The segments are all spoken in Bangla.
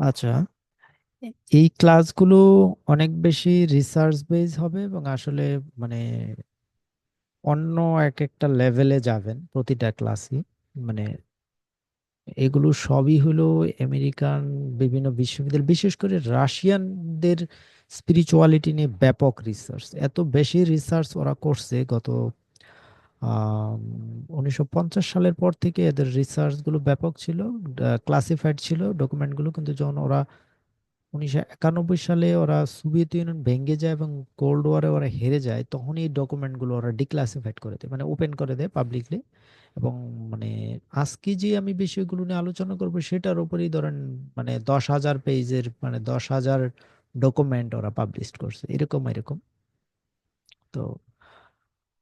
আচ্ছা, এই ক্লাসগুলো অনেক বেশি রিসার্চ বেস হবে এবং আসলে মানে অন্য এক একটা লেভেলে যাবেন প্রতিটা ক্লাসই। মানে এগুলো সবই হলো আমেরিকান বিভিন্ন বিশ্ববিদ্যালয়, বিশেষ করে রাশিয়ানদের স্পিরিচুয়ালিটি নিয়ে ব্যাপক রিসার্চ, এত বেশি রিসার্চ ওরা করছে গত 1950 সালের পর থেকে এদের রিসার্চগুলো ব্যাপক ছিল, ক্লাসিফাইড ছিল ডকুমেন্টগুলো। কিন্তু যখন ওরা 1991 সালে ওরা সোভিয়েত ইউনিয়ন ভেঙে যায় এবং কোল্ড ওয়ারে ওরা হেরে যায়, তখন এই ডকুমেন্টগুলো ওরা ডিক্লাসিফাইড করে দেয়, মানে ওপেন করে দেয় পাবলিকলি। এবং মানে আজকে যে আমি বিষয়গুলো নিয়ে আলোচনা করব সেটার উপরই ধরেন মানে 10,000 পেজের, মানে 10,000 ডকুমেন্ট ওরা পাবলিশ করছে, এরকম এরকম। তো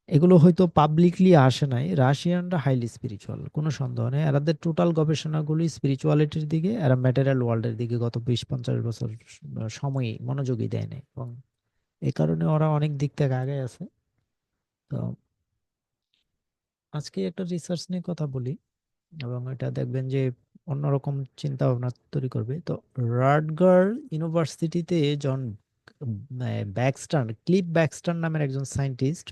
এগুলো হয়তো পাবলিকলি আসে নাই। রাশিয়ানরা হাইলি স্পিরিচুয়াল, কোনো সন্দেহ নেই। এরাদের টোটাল গবেষণাগুলি স্পিরিচুয়ালিটির দিকে, এরা ম্যাটেরিয়াল ওয়ার্ল্ডের দিকে গত 20-50 বছর সময় মনোযোগী দেয় নাই, এবং এই কারণে ওরা অনেক দিক থেকে আগে আছে। তো আজকে একটা রিসার্চ নিয়ে কথা বলি, এবং এটা দেখবেন যে অন্যরকম চিন্তা ভাবনা তৈরি করবে। তো রাটগার ইউনিভার্সিটিতে জন ব্যাক্সটার, ক্লিফ ব্যাক্সটার নামের একজন সায়েন্টিস্ট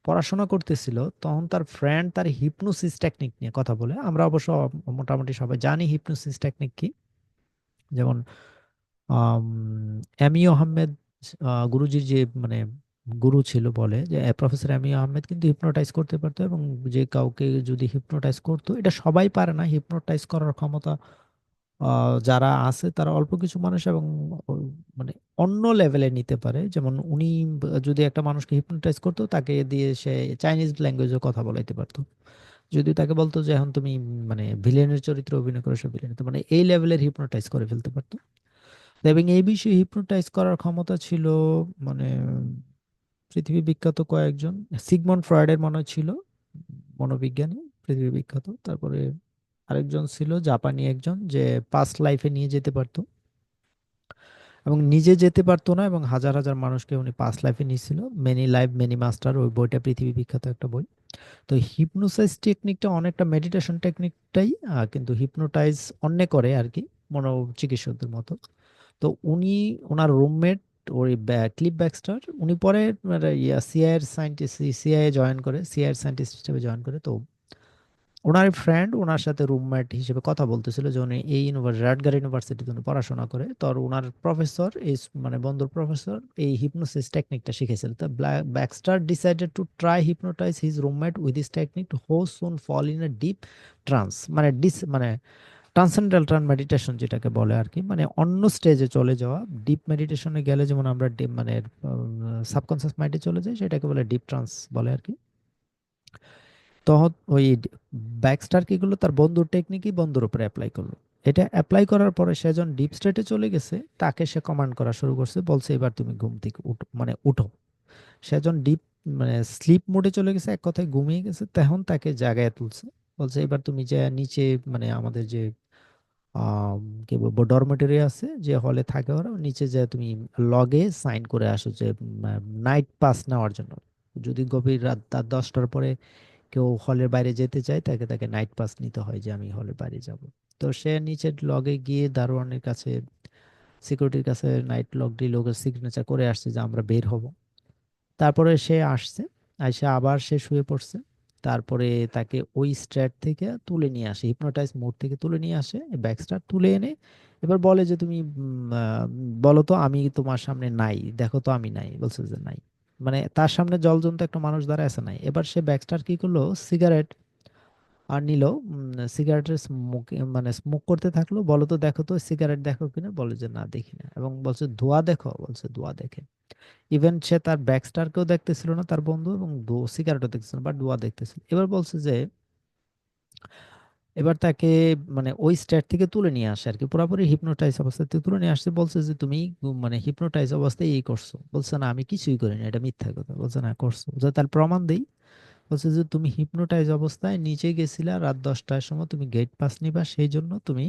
পড়াশোনা করতেছিল, তখন তার ফ্রেন্ড তার হিপনোসিস টেকনিক নিয়ে কথা বলে। আমরা অবশ্য মোটামুটি সবাই জানি হিপনোসিস টেকনিক কি। যেমন আম, এমি আহমেদ গুরুজির যে মানে গুরু ছিল, বলে যে প্রফেসর এমি আহমেদ কিন্তু হিপনোটাইজ করতে পারতো, এবং যে কাউকে যদি হিপনোটাইজ করতো, এটা সবাই পারে না হিপনোটাইজ করার ক্ষমতা। যারা আছে তারা অল্প কিছু মানুষ, এবং মানে অন্য লেভেলে নিতে পারে। যেমন উনি যদি একটা মানুষকে হিপনোটাইজ করতো, তাকে দিয়ে সে চাইনিজ ল্যাঙ্গুয়েজে কথা বলাইতে পারতো। যদি তাকে বলতো যে এখন তুমি মানে ভিলেনের চরিত্রে অভিনয় করো, সে ভিলেন, মানে এই লেভেলের হিপনোটাইজ করে ফেলতে পারতো। এবং এই বিষয়ে হিপনোটাইজ করার ক্ষমতা ছিল মানে পৃথিবী বিখ্যাত কয়েকজন। সিগমন্ড ফ্রয়েডের মনে হয় ছিল মনোবিজ্ঞানী, পৃথিবী বিখ্যাত। তারপরে আরেকজন ছিল জাপানি একজন, যে পাস্ট লাইফে নিয়ে যেতে পারতো, এবং নিজে যেতে পারতো না, এবং হাজার হাজার মানুষকে উনি পাস্ট লাইফে নিয়েছিল। মেনি লাইফ মেনি মাস্টার, ওই বইটা পৃথিবী বিখ্যাত একটা বই। তো হিপনোসাইজ টেকনিকটা অনেকটা মেডিটেশন টেকনিকটাই, কিন্তু হিপনোটাইজ অন্যে করে আর কি, মনোচিকিৎসকদের মতো। তো উনি, ওনার রুমমেট ওই ক্লিফ ব্যাক্সটার, উনি পরে সিআইএর সায়েন্টিস্ট, সিআইএ জয়েন করে, সিআইএর সায়েন্টিস্ট হিসেবে জয়েন করে। তো ওনার ফ্রেন্ড ওনার সাথে রুমমেট হিসেবে কথা বলতেছিল যে উনি এই রাটগার ইউনিভার্সিটিতে উনি পড়াশোনা করে। তো আর ওনার প্রফেসর, এই মানে বন্ধুর প্রফেসর, এই হিপনোসিস টেকনিকটা শিখেছিল। তো Baxter decided to try hypnotize his roommate with this technique to ho soon fall in a deep trance, মানে মানে ট্রান্সেন্ডেন্টাল মেডিটেশন যেটাকে বলে আর কি, মানে অন্য স্টেজে চলে যাওয়া। ডিপ মেডিটেশনে গেলে যেমন আমরা মানে সাবকনসিয়াস মাইন্ডে চলে যাই, সেটাকে বলে ডিপ ট্রান্স বলে আর কি। তখন ওই ব্যাকস্টার কি করলো, তার বন্ধুর টেকনিকই বন্ধুর উপরে অ্যাপ্লাই করলো। এটা অ্যাপ্লাই করার পরে সে যখন ডিপ স্টেটে চলে গেছে, তাকে সে কমান্ড করা শুরু করছে, বলছে এবার তুমি ঘুম থেকে উঠো, মানে উঠো। সে যখন ডিপ মানে স্লিপ মোডে চলে গেছে, এক কথায় ঘুমিয়ে গেছে, তখন তাকে জাগায় তুলছে। বলছে এবার তুমি যে নিচে, মানে আমাদের যে কি বলবো ডরমেটরি আছে, যে হলে থাকে ওরা, নিচে যে তুমি লগে সাইন করে আসো যে নাইট পাস নেওয়ার জন্য। যদি গভীর রাত 10টার পরে কেউ হলের বাইরে যেতে চায়, তাকে তাকে নাইট পাস নিতে হয় যে আমি হলের বাইরে যাব। তো সে নিচের লগে গিয়ে দারোয়ানের কাছে, সিকিউরিটির কাছে নাইট লগ দিয়ে লোকের সিগনেচার করে আসছে যে আমরা বের হব। তারপরে সে আসছে, আইসা আবার সে শুয়ে পড়ছে। তারপরে তাকে ওই স্ট্রেট থেকে তুলে নিয়ে আসে, হিপনোটাইজ মোড থেকে তুলে নিয়ে আসে, ব্যাকস্টার তুলে এনে এবার বলে যে তুমি বলো তো আমি তোমার সামনে নাই, দেখো তো আমি নাই। বলছে যে নাই, মানে তার সামনে জলজন্ত একটা মানুষ দাঁড়ায় আছে নাই। এবার সে ব্যাকস্টার কি করলো, সিগারেট আর নিল, সিগারেটের স্মোক, মানে স্মোক করতে থাকলো। বলো তো দেখো তো সিগারেট দেখো কিনা, বলে যে না দেখি না। এবং বলছে ধোঁয়া দেখো, বলছে ধোঁয়া দেখে। ইভেন সে তার ব্যাকস্টারকেও দেখতেছিল না, তার বন্ধু, এবং সিগারেটও দেখতেছিল না, বাট ধোঁয়া দেখতেছিল। এবার বলছে যে এবার তাকে মানে ওই স্টেট থেকে তুলে নিয়ে আসে আর কি, পুরোপুরি হিপনোটাইজ অবস্থা থেকে তুলে নিয়ে আসছে। বলছে যে তুমি মানে হিপনোটাইজ অবস্থায় এই করছো। বলছে না আমি কিছুই করিনি, এটা মিথ্যা কথা। বলছে না করছো। বলছে তার প্রমাণ দেই। বলছে যে তুমি হিপনোটাইজ অবস্থায় নিচে গেছিলা রাত 10টার সময়, তুমি গেট পাস নিবা, সেই জন্য তুমি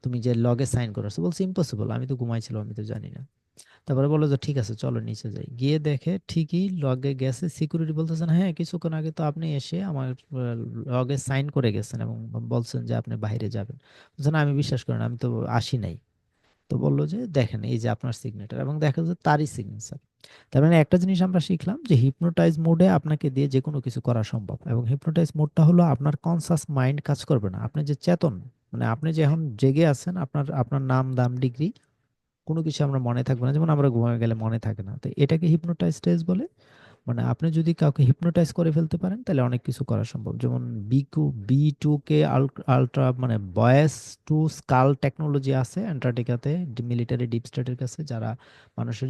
তুমি যে লগে সাইন করেছো। বলছে ইম্পসিবল, আমি তো ঘুমাইছিলাম, আমি তো জানি না। তারপরে বললো যে ঠিক আছে চলো নিচে যাই। গিয়ে দেখে ঠিকই লগে গেছে। সিকিউরিটি বলতেছেন হ্যাঁ কিছুক্ষণ আগে তো আপনি এসে আমার লগে সাইন করে গেছেন এবং বলছেন যে আপনি বাইরে যাবেন। বলছেন আমি বিশ্বাস করি না, আমি তো আসি নাই। তো বললো যে দেখেন এই যে আপনার সিগনেচার, এবং দেখা যায় তারই সিগনেচার। তার মানে একটা জিনিস আমরা শিখলাম যে হিপনোটাইজ মোডে আপনাকে দিয়ে যে কোনো কিছু করা সম্ভব, এবং হিপনোটাইজ মোডটা হলো আপনার কনসাস মাইন্ড কাজ করবে না, আপনি যে চেতন, মানে আপনি যে এখন জেগে আছেন, আপনার আপনার নাম দাম ডিগ্রি কোনো কিছু আমরা মনে থাকবে না, যেমন আমরা ঘুমিয়ে গেলে মনে থাকে না, তো এটাকে হিপনোটাইজ স্টেজ বলে। মানে আপনি যদি কাউকে হিপনোটাইজ করে ফেলতে পারেন তাহলে অনেক কিছু করা সম্ভব, যেমন বি টু কে আলট্রা মানে ভয়েস টু স্কাল টেকনোলজি আছে অ্যান্টার্কটিকাতে, মিলিটারি ডিপ স্টেটের কাছে, যারা মানুষের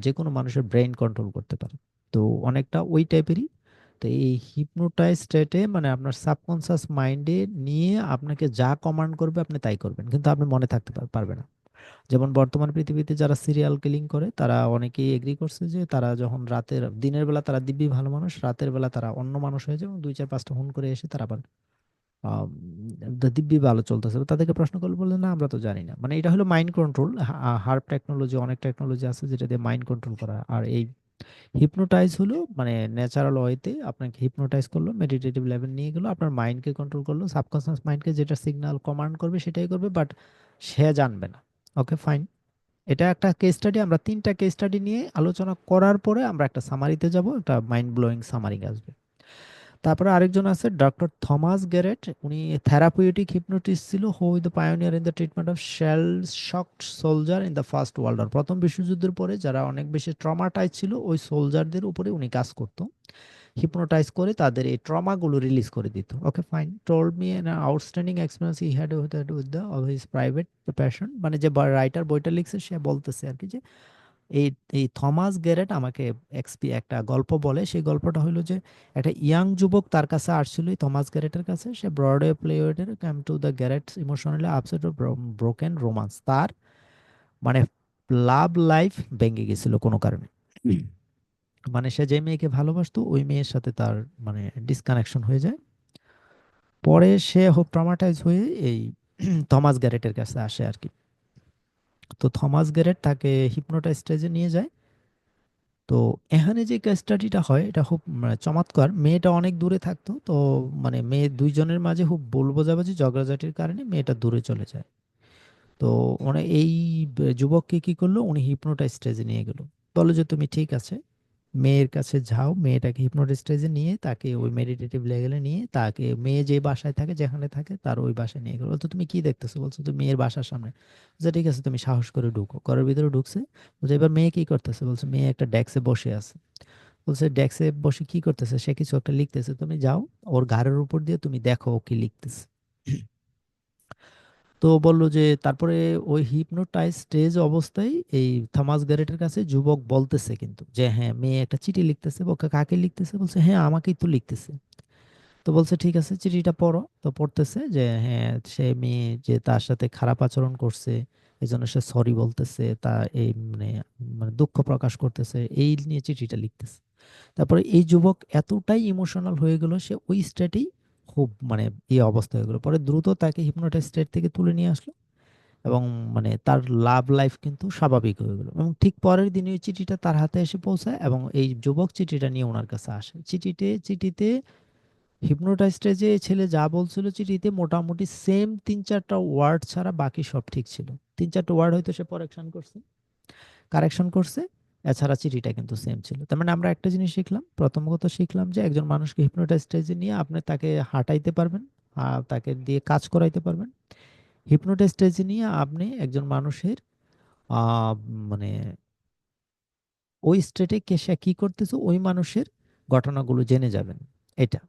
যে কোনো মানুষের ব্রেইন কন্ট্রোল করতে পারে। তো অনেকটা ওই টাইপেরই। তো এই হিপনোটাইজ স্টেটে মানে আপনার সাবকনসিয়াস মাইন্ডে নিয়ে আপনাকে যা কমান্ড করবে আপনি তাই করবেন, কিন্তু আপনি মনে থাকতে পারবে না। যেমন বর্তমান পৃথিবীতে যারা সিরিয়াল কিলিং করে তারা অনেকেই এগ্রি করছে যে তারা যখন দিনের বেলা তারা দিব্যি ভালো মানুষ, রাতের বেলা তারা অন্য মানুষ হয়ে যায় এবং দুই চার পাঁচটা খুন করে এসে তারা আবার দিব্যি ভালো চলতেছে। তাদেরকে প্রশ্ন করলে বললেন না আমরা তো জানি না, মানে এটা হলো মাইন্ড কন্ট্রোল। হার্প টেকনোলজি, অনেক টেকনোলজি আছে যেটা দিয়ে মাইন্ড কন্ট্রোল করা হয়। আর এই হিপনোটাইজ হলো মানে ন্যাচারাল ওয়েতে আপনাকে হিপনোটাইজ করলো, মেডিটেটিভ লেভেল নিয়ে গেলো, আপনার মাইন্ডকে কন্ট্রোল করলো, সাবকনসিয়াস মাইন্ডকে যেটা সিগন্যাল কমান্ড করবে সেটাই করবে, বাট সে জানবে না। Okay fine. এটা একটা কেস স্টাডি, আমরা তিনটা কেস স্টাডি নিয়ে আলোচনা করার পরে আমরা একটা সামারিতে যাব, একটা মাইন্ড ব্লোয়িং সামারি আসবে। তারপরে আরেকজন আছে ডক্টর থমাস গ্যারেট, উনি থেরাপিউটিক হিপনোটিস্ট ছিল, who is the pioneer in the treatment of shell shocked soldier in the First World War. প্রথম বিশ্বযুদ্ধের পরে যারা অনেক বেশি ট্রমাটাইজ ছিল ওই সোলজারদের উপরে উনি কাজ করতো, হিপনোটাইজ করে তাদের এই ট্রমাগুলো রিলিজ করে দিত। Okay fine. Told me an outstanding experience he had with the of his private passion, মানে যে রাইটার বইটা লিখছে সে বলতেছে আর কি যে এই এই থমাস গ্যারেট আমাকে একটা গল্প বলে। সেই গল্পটা হলো যে একটা ইয়াং যুবক তার কাছে আসছিল, এই থমাস গ্যারেটের কাছে, সে ব্রডওয়ে প্লেয়ের come to the Garretts emotionally upset broken romance, তার মানে লাভ লাইফ ভেঙে গেছিল কোনো কারণে। মানে সে যে মেয়েকে ভালোবাসতো ওই মেয়ের সাথে তার মানে ডিসকানেকশন হয়ে যায়। পরে সে খুব ট্রমাটাইজ হয়ে এই থমাস গ্যারেটের কাছে আসে আর কি। তো থমাস গ্যারেট তাকে হিপনোটাইজ স্টেজে নিয়ে যায়। তো এখানে যে কেস স্টাডিটা হয় এটা খুব মানে চমৎকার। মেয়েটা অনেক দূরে থাকতো, তো মানে মেয়ে দুইজনের মাঝে খুব ভুল বোঝাবুঝি ঝগড়াঝাটির কারণে মেয়েটা দূরে চলে যায়। তো মানে এই যুবককে কি করলো, উনি হিপনোটাইজ স্টেজে নিয়ে গেল, বললো যে তুমি ঠিক আছে মেয়ের কাছে যাও, মেয়েটাকে হিপনোটিক স্টেজে নিয়ে তাকে ওই মেডিটেটিভ লেভেলে নিয়ে তাকে, মেয়ে যে বাসায় থাকে যেখানে থাকে তার ওই বাসায় নিয়ে গেলো। বলতো তুমি কি দেখতেছো, বলছো তুমি মেয়ের বাসার সামনে। বলছে ঠিক আছে তুমি সাহস করে ঢুকো, ঘরের ভিতরে ঢুকছে। বলছে এবার মেয়ে কি করতেছে, বলছে মেয়ে একটা ডেস্কে বসে আছে। বলছে ডেস্কে বসে কি করতেছে, সে কিছু একটা লিখতেছে, তুমি যাও ওর ঘাড়ের উপর দিয়ে তুমি দেখো ও কি লিখতেছে। তো বললো যে তারপরে ওই হিপনোটাইজ স্টেজ অবস্থায় এই থমাস গ্যারেটের কাছে যুবক বলতেছে কিন্তু যে হ্যাঁ মেয়ে একটা চিঠি লিখতেছে, ওকে কাকে লিখতেছে, বলছে হ্যাঁ আমাকেই তো লিখতেছে। তো বলছে ঠিক আছে চিঠিটা পড়ো। তো পড়তেছে যে হ্যাঁ সে মেয়ে যে তার সাথে খারাপ আচরণ করছে এই জন্য সে সরি বলতেছে, তা এই মানে মানে দুঃখ প্রকাশ করতেছে, এই নিয়ে চিঠিটা লিখতেছে। তারপরে এই যুবক এতটাই ইমোশনাল হয়ে গেল, সে ওই স্টেটেই খুব মানে এই অবস্থা হয়ে গেল। পরে দ্রুত তাকে হিপনোটাইজ স্টেট থেকে তুলে নিয়ে আসলো, এবং মানে তার লাভ লাইফ কিন্তু স্বাভাবিক হয়ে গেল। এবং ঠিক পরের দিনই ওই চিঠিটা তার হাতে এসে পৌঁছায়, এবং এই যুবক চিঠিটা নিয়ে ওনার কাছে আসে। চিঠিতে হিপনোটাইজটা যে ছেলে যা বলছিল চিঠিতে মোটামুটি সেম তিন চারটা ওয়ার্ড ছাড়া বাকি সব ঠিক ছিল। তিন চারটা ওয়ার্ড হয়তো সে কারেকশন করছে, এছাড়া চিঠিটা কিন্তু সেম ছিল। তার মানে আমরা একটা জিনিস শিখলাম, প্রথম কথা শিখলাম যে একজন মানুষকে হিপনোটাইজ স্টেজে নিয়ে আপনি তাকে হাঁটাইতে পারবেন, তাকে দিয়ে কাজ করাইতে পারবেন। হিপনোটাইজ স্টেজে নিয়ে আপনি একজন মানুষের আহ, মানে ওই স্টেটে কে সে কি করতেছে ওই মানুষের ঘটনাগুলো জেনে যাবেন। এটা।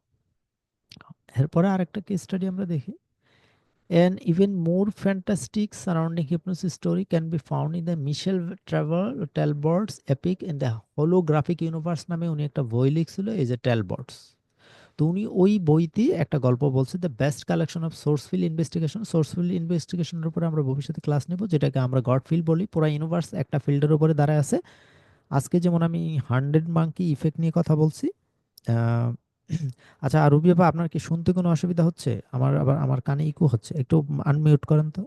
এরপরে আরেকটা কেস স্টাডি আমরা দেখি। An even more fantastic surrounding hypnosis story can be found in the Michel Talbot's epic in the holographic universe নামে উনি একটা বই লিখছিল, এই যে টেলবটস। তো উনি ওই বইতে একটা গল্প বলছে, the best collection of source field investigations. Source field ইনভেস্টিগেশনের উপরে আমরা ভবিষ্যতে ক্লাস নেব, যেটাকে আমরা গড ফিল বলি। পুরো ইউনিভার্স একটা ফিল্ডের উপরে দাঁড়ায় আছে। আজকে যেমন আমি 100 মাঙ্কি ইফেক্ট নিয়ে কথা বলছি। আহ, আচ্ছা রুবি আপা, আপনার কি শুনতে কোনো অসুবিধা হচ্ছে? আমার কানে ইকো হচ্ছে, একটু আনমিউট করেন তো।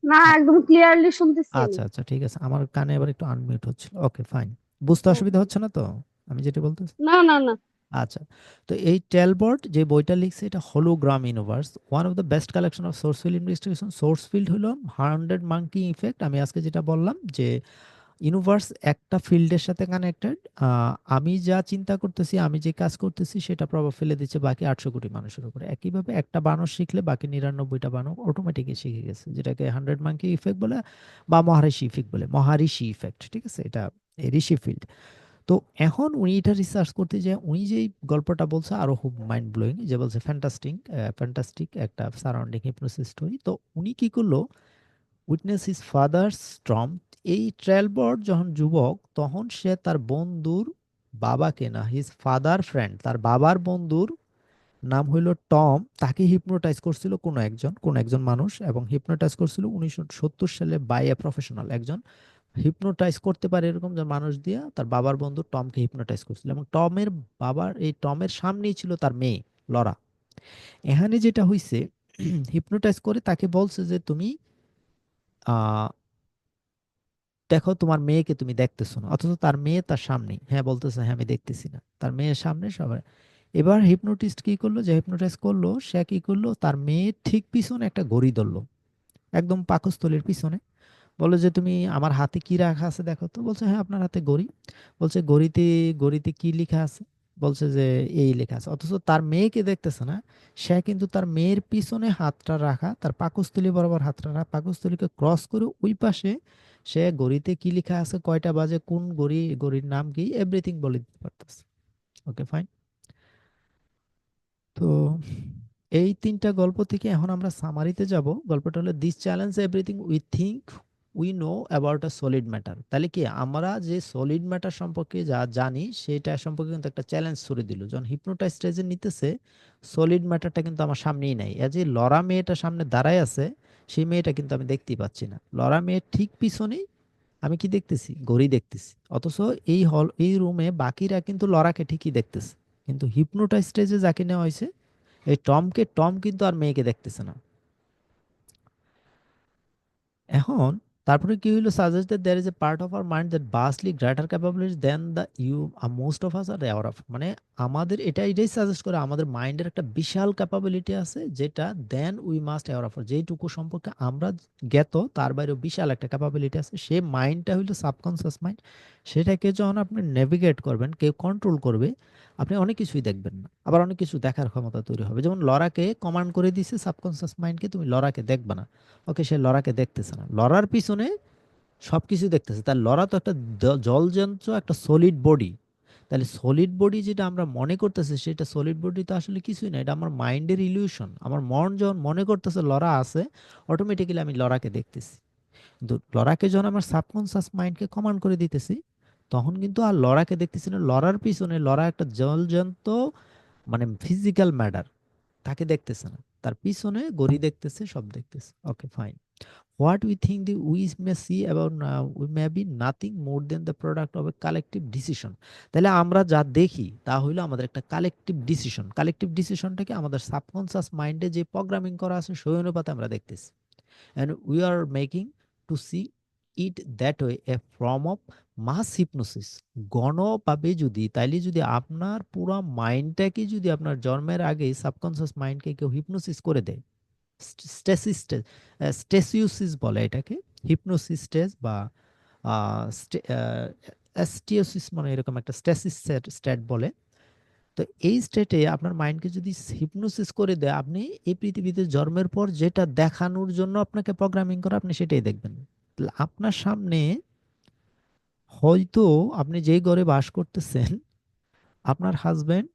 না, আ- একদম ক্লিয়ারলি শুনতেছি আমি। আচ্ছা আচ্ছা ঠিক আছে, আমার কানে এবার একটু আনমিউট হচ্ছিল। Okay fine. বুঝতে হ্যাঁ অসুবিধা হ্যাঁ। হচ্ছে না তো আমি যেটা বলতেছি? না না না। আচ্ছা, তো এই টেলবট যে বইটা লিখছে এটা hologram universe, one of the best collection of swords field investigation. Source field হলো 100 মাঙ্কি ইফেক্ট। আমি আজকে যেটা বললাম যে ইউনিভার্স একটা ফিল্ডের সাথে কানেক্টেড। আমি যা চিন্তা করতেছি, আমি যে কাজ করতেছি সেটা প্রভাব ফেলে দিচ্ছে বাকি 800 কোটি মানুষের উপরে। একইভাবে একটা বানর শিখলে বাকি 99টা বানর অটোমেটিকই শিখে গেছে, যেটাকে 100 মাঙ্কি ইফেক্ট বলে বা মহারিষি ইফেক্ট বলে, মহারিষি ইফেক্ট, ঠিক আছে, এটা ঋষি ফিল্ড। তো এখন উনি এটা রিসার্চ করতে যে উনি যেই গল্পটা বলছে আরো খুব মাইন্ড ব্লোয়িং, যে বলছে ফ্যান্টাস্টিক, ফ্যান্টাস্টিক একটা সারাউন্ডিং হিপনোসিস স্টোরি। তো উনি কি করলো, উইটনেস হিজ ফাদার্স স্ট্রম। এই ট্রেলবট যখন যুবক, তখন সে তার বন্ধুর বাবাকে, না হিজ ফাদার ফ্রেন্ড, তার বাবার বন্ধুর নাম হইল টম, তাকে হিপনোটাইজ করছিল কোন একজন মানুষ, এবং হিপনোটাইজ করছিল 1970 সালে বাই এ প্রফেশনাল, একজন হিপনোটাইজ করতে পারে এরকম যে মানুষ দিয়া তার বাবার বন্ধু টমকে হিপনোটাইজ করছিল। এবং টমের বাবার, এই টমের সামনেই ছিল তার মেয়ে লরা। এখানে যেটা হইছে, হিপনোটাইজ করে তাকে বলছে যে তুমি আহ দেখো তোমার মেয়েকে তুমি দেখতেছো না, অথচ তার মেয়ে তার সামনেই, হ্যাঁ বলতেছে হ্যাঁ আমি দেখতেছি না, তার মেয়ের সামনে সবাই। এবার হিপনোটিস্ট কি করলো, যে হিপনোটাইজ করলো সে কি করলো, তার মেয়ের ঠিক পিছনে একটা ঘড়ি ধরলো, একদম পাকস্থলীর পিছনে। বলে যে তুমি আমার হাতে কি রাখা আছে দেখো তো। বলছে হ্যাঁ আপনার হাতে ঘড়ি। বলছে ঘড়িতে, ঘড়িতে কি লেখা আছে? বলছে যে এই লেখা আছে। অথচ তার মেয়েকে দেখতেছে না, সে কিন্তু তার মেয়ের পিছনে হাতটা রাখা, তার পাকস্থলী বরাবর হাতটা রাখা, পাকস্থলীকে ক্রস করে ওই পাশে সে ঘড়িতে কি লেখা আছে, কয়টা বাজে, কোন ঘড়ি, ঘড়ির নাম কি, এভরিথিং বলে দিতে পারতেছে। Okay fine. তো এই তিনটা গল্প থেকে এখন আমরা সামারিতে যাব। গল্পটা হলো this challenge everything we think we know about a solid matter. তাহলে কি আমরা যে সলিড ম্যাটার সম্পর্কে যা জানি সেটা সম্পর্কে কিন্তু একটা চ্যালেঞ্জ ছুড়ে দিল। যখন হিপনোটাইজ স্টেজে নিতেছে, সলিড ম্যাটারটা কিন্তু আমার সামনেই নাই। এই যে লরা মেয়েটা সামনে দাঁড়ায় আছে, সেই মেয়েটা কিন্তু আমি দেখতেই পাচ্ছি না। লরা মেয়ের ঠিক পিছনেই আমি কি দেখতেছি, ঘড়ি দেখতেছি। অথচ এই রুমে বাকিরা কিন্তু লরাকে ঠিকই দেখতেছে, কিন্তু হিপনোটাইজ স্টেজে যাকে নেওয়া হয়েছে, এই টম কিন্তু আর মেয়েকে দেখতেছে না। এখন তারপরে কি হইলো, suggest that there is a part of our mind that vastly greater capabilities than the most of us are aware of. মানে আমাদের এটাই সাজেস্ট করে আমাদের মাইন্ডের একটা বিশাল ক্যাপাবিলিটি আছে, যেটা than we must aware of, যেইটুকু সম্পর্কে আমরা জ্ঞাত তার বাইরেও বিশাল একটা ক্যাপাবিলিটি আছে। সে মাইন্ডটা হইলো সাবকনসিয়াস মাইন্ড। সেটাকে যখন আপনি নেভিগেট করবেন, কেউ কন্ট্রোল করবে, আপনি অনেক কিছুই দেখবেন না, আবার অনেক কিছু দেখার ক্ষমতা তৈরি হবে। যেমন লরাকে কমান্ড করে দিছে সাবকনসিয়াস মাইন্ডকে, তুমি লরাকে দেখবে না। ওকে, সে লরাকে দেখতেছে না, লরার পিছনে সবকিছু দেখতেছে। তার লরা তো একটা জলযন্ত্র, একটা সলিড বডি। তাহলে সলিড বডি যেটা আমরা মনে করতেছি, সেটা সলিড বডি তো আসলে কিছুই না, এটা আমার মাইন্ডের ইলিউশন। আমার মন যখন মনে করতেছে লরা আছে, অটোমেটিক্যালি আমি লরাকে দেখতেছি। কিন্তু লরাকে যখন আমার সাবকনসিয়াস মাইন্ডকে কমান্ড করে দিতেছি, তখন কিন্তু আর লরাকে দেখতেছি না, লরার পিছনে লরা একটা জলযন্ত্র, মানে ফিজিক্যাল ম্যাটার, তাকে দেখতেছে না। তার পিছনে গড়ি দেখতেছে, সব দেখতেছে। Okay fine. What we think the we may see about we may be nothing more than the product of a collective decision. তাহলে আমরা যা দেখি তা হইলো আমাদের একটা কালেকটিভ ডিসিশন। কালেকটিভ ডিসিশনটাকে আমাদের সাবকনসিয়াস মাইন্ডে যে প্রোগ্রামিং করা আছে সেই অনুপাতে আমরা দেখতেছি। And we are making to see it that way a form of mass hypnosis. গণভাবে যদি, তাইলে যদি আপনার পুরো মাইন্ডটাকে যদি আপনার জন্মের আগেই সাবকনসিয়াস মাইন্ডকে কেউ হিপনোসিস করে দেয়, স্টেসিস স্টেসিউসিস বলে এটাকে, হিপনোসিস স্টেজ বা অ্যাস্টিওসিস, মানে এরকম একটা স্টেসিস স্টেট বলে। তো এই স্টেটে আপনার মাইন্ডকে যদি হিপনোসিস করে দেয়, আপনি এই পৃথিবীতে জন্মের পর যেটা দেখানোর জন্য আপনাকে প্রোগ্রামিং করে, আপনি সেটাই দেখবেন। তাহলে আপনার সামনে হয়তো আপনি যেই ঘরে বাস করতেছেন, আপনার হাজবেন্ড